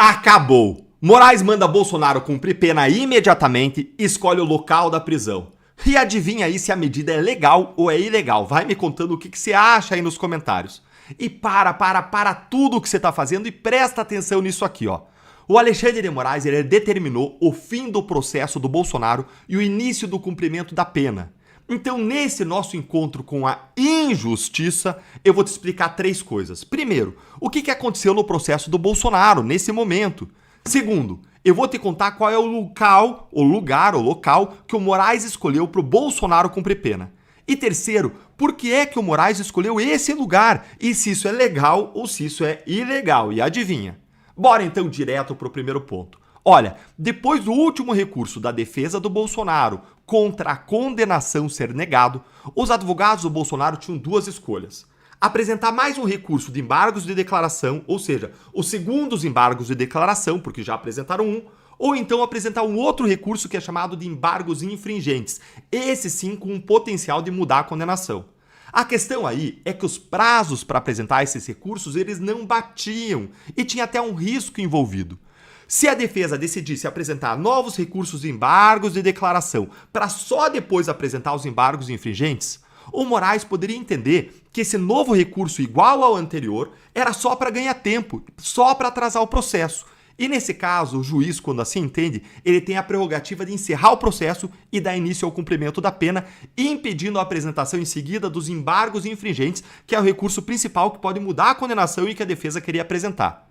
Acabou! Moraes manda Bolsonaro cumprir pena imediatamente e escolhe o local da prisão. E adivinha aí se a medida é legal ou é ilegal? Vai me contando o que você acha aí nos comentários. E para tudo o que você tá fazendo e presta atenção nisso aqui, ó. O Alexandre de Moraes, ele determinou o fim do processo do Bolsonaro e o início do cumprimento da pena. Então, nesse nosso encontro com a injustiça, eu vou te explicar três coisas. Primeiro, o que aconteceu no processo do Bolsonaro nesse momento. Segundo, eu vou te contar qual é o local que o Moraes escolheu para o Bolsonaro cumprir pena. E terceiro, por que é que o Moraes escolheu esse lugar e se isso é legal ou se isso é ilegal. E adivinha? Bora então direto para o primeiro ponto. Olha, depois do último recurso da defesa do Bolsonaro contra a condenação ser negado, os advogados do Bolsonaro tinham duas escolhas. Apresentar mais um recurso de embargos de declaração, ou seja, os segundos embargos de declaração, porque já apresentaram um, ou então apresentar um outro recurso que é chamado de embargos infringentes, esse sim com um potencial de mudar a condenação. A questão aí é que os prazos para apresentar esses recursos eles não batiam e tinha até um risco envolvido. Se a defesa decidisse apresentar novos recursos de embargos de declaração para só depois apresentar os embargos infringentes, o Moraes poderia entender que esse novo recurso igual ao anterior era só para ganhar tempo, só para atrasar o processo. E nesse caso, o juiz, quando assim entende, ele tem a prerrogativa de encerrar o processo e dar início ao cumprimento da pena, impedindo a apresentação em seguida dos embargos infringentes, que é o recurso principal que pode mudar a condenação e que a defesa queria apresentar.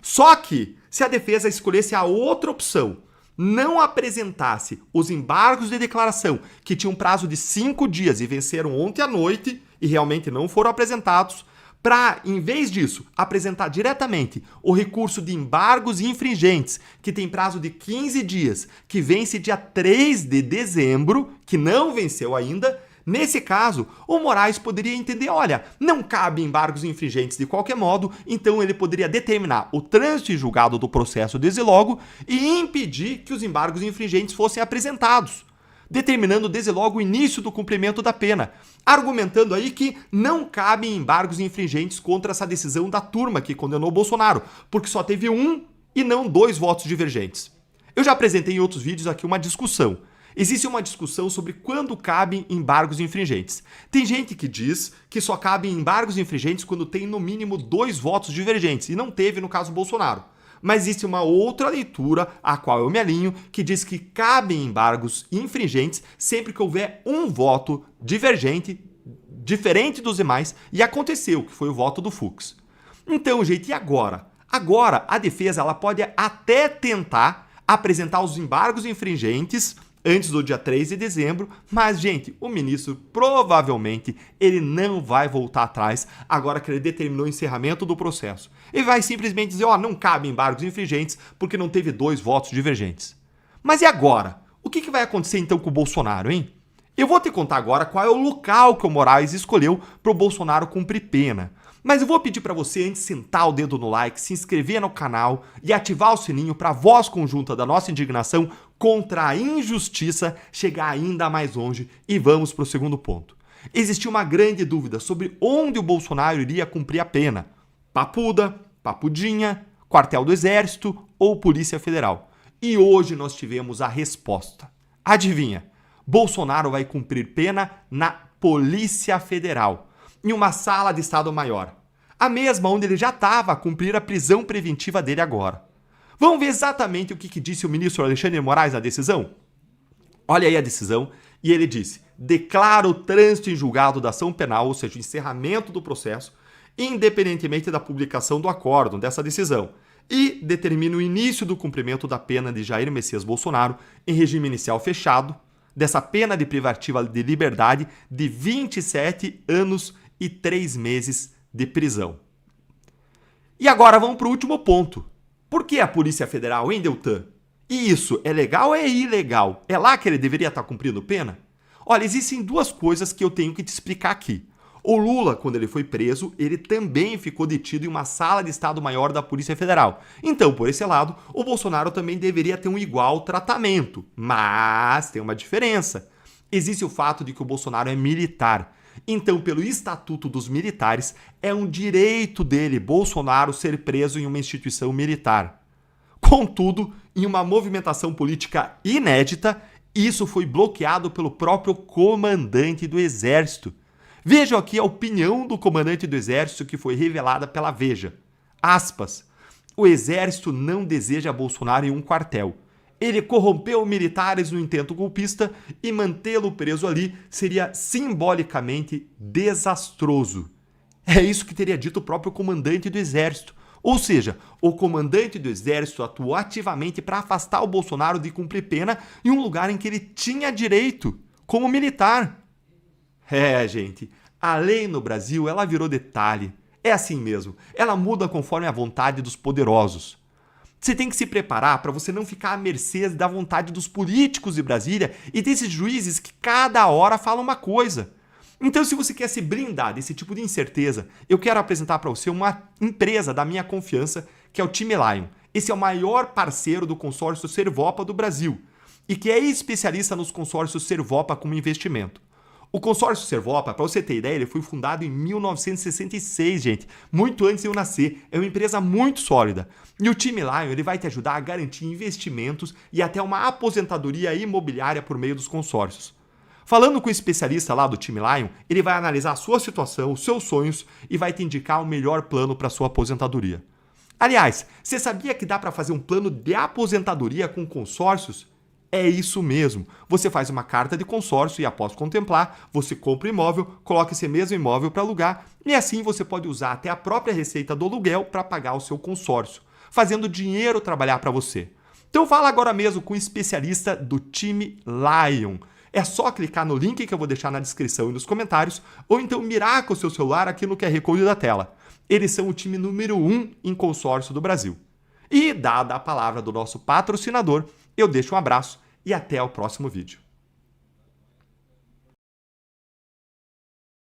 Só que, se a defesa escolhesse a outra opção, não apresentasse os embargos de declaração, que tinham um prazo de 5 dias e venceram ontem à noite e realmente não foram apresentados, para, em vez disso, apresentar diretamente o recurso de embargos infringentes, que tem prazo de 15 dias, que vence dia 3 de dezembro, que não venceu ainda. Nesse caso, o Moraes poderia entender, olha, não cabe embargos infringentes de qualquer modo, então ele poderia determinar o trânsito em julgado do processo desde logo e impedir que os embargos infringentes fossem apresentados, determinando desde logo o início do cumprimento da pena, argumentando aí que não cabem embargos infringentes contra essa decisão da turma que condenou Bolsonaro, porque só teve um e não 2 votos divergentes. Eu já apresentei em outros vídeos aqui uma discussão. Existe uma discussão sobre quando cabem embargos infringentes. Tem gente que diz que só cabem embargos infringentes quando tem no mínimo 2 votos divergentes, e não teve no caso Bolsonaro. Mas existe uma outra leitura, a qual eu me alinho, que diz que cabem embargos infringentes sempre que houver um voto divergente, diferente dos demais, e aconteceu, que foi o voto do Fux. Então, gente, e agora? Agora, a defesa ela pode até tentar apresentar os embargos infringentes antes do dia 3 de dezembro, mas, gente, o ministro provavelmente ele não vai voltar atrás agora que ele determinou o encerramento do processo. Ele vai simplesmente dizer, ó, não cabe embargos infringentes porque não teve 2 votos divergentes. Mas e agora? O que vai acontecer então com o Bolsonaro, hein? Eu vou te contar agora qual é o local que o Moraes escolheu para o Bolsonaro cumprir pena. Mas eu vou pedir para você, antes de sentar o dedo no like, se inscrever no canal e ativar o sininho para a voz conjunta da nossa indignação contra a injustiça chegar ainda mais longe. E vamos para o segundo ponto. Existia uma grande dúvida sobre onde o Bolsonaro iria cumprir a pena. Papuda, Papudinha, Quartel do Exército ou Polícia Federal. E hoje nós tivemos a resposta. Adivinha? Bolsonaro vai cumprir pena na Polícia Federal, em uma sala de Estado-Maior, a mesma onde ele já estava a cumprir a prisão preventiva dele agora. Vamos ver exatamente o que disse o ministro Alexandre de Moraes na decisão? Olha aí a decisão, e ele disse, declara o trânsito em julgado da ação penal, ou seja, o encerramento do processo, independentemente da publicação do acórdão dessa decisão, e determina o início do cumprimento da pena de Jair Messias Bolsonaro em regime inicial fechado, dessa pena de privativa de liberdade de 27 anos e 3 meses de prisão. E agora vamos para o último ponto. Por que a Polícia Federal, hein, Deltan? E isso é legal ou é ilegal? É lá que ele deveria estar cumprindo pena? Olha, existem 2 coisas que eu tenho que te explicar aqui. O Lula, quando ele foi preso, ele também ficou detido em uma sala de Estado-Maior da Polícia Federal. Então, por esse lado, o Bolsonaro também deveria ter um igual tratamento. Mas tem uma diferença. Existe o fato de que o Bolsonaro é militar. Então, pelo Estatuto dos Militares, é um direito dele, Bolsonaro, ser preso em uma instituição militar. Contudo, em uma movimentação política inédita, isso foi bloqueado pelo próprio comandante do Exército. Vejam aqui a opinião do comandante do Exército que foi revelada pela Veja. Aspas. O Exército não deseja Bolsonaro em um quartel. Ele corrompeu militares no intento golpista e mantê-lo preso ali seria simbolicamente desastroso. É isso que teria dito o próprio comandante do Exército. Ou seja, o comandante do Exército atuou ativamente para afastar o Bolsonaro de cumprir pena em um lugar em que ele tinha direito, como militar. Gente, a lei no Brasil, ela virou detalhe. É assim mesmo, ela muda conforme a vontade dos poderosos. Você tem que se preparar para você não ficar à mercê da vontade dos políticos de Brasília e desses juízes que cada hora falam uma coisa. Então, se você quer se brindar desse tipo de incerteza, eu quero apresentar para você uma empresa da minha confiança, que é o Time Lion. Esse é o maior parceiro do consórcio Servopa do Brasil e que é especialista nos consórcios Servopa como investimento. O consórcio Servopa, para você ter ideia, ele foi fundado em 1966, gente, muito antes de eu nascer. É uma empresa muito sólida. E o Time Lion ele vai te ajudar a garantir investimentos e até uma aposentadoria imobiliária por meio dos consórcios. Falando com o especialista lá do Time Lion, ele vai analisar a sua situação, os seus sonhos e vai te indicar o melhor plano para sua aposentadoria. Aliás, você sabia que dá para fazer um plano de aposentadoria com consórcios? É isso mesmo. Você faz uma carta de consórcio e, após contemplar, você compra o imóvel, coloca esse mesmo imóvel para alugar e assim você pode usar até a própria receita do aluguel para pagar o seu consórcio, fazendo o dinheiro trabalhar para você. Então fala agora mesmo com o especialista do Time Lion. É só clicar no link que eu vou deixar na descrição e nos comentários, ou então mirar com o seu celular aqui no QR Code da tela. Eles são o time número 1 em consórcio do Brasil. E, dada a palavra do nosso patrocinador, eu deixo um abraço e até o próximo vídeo.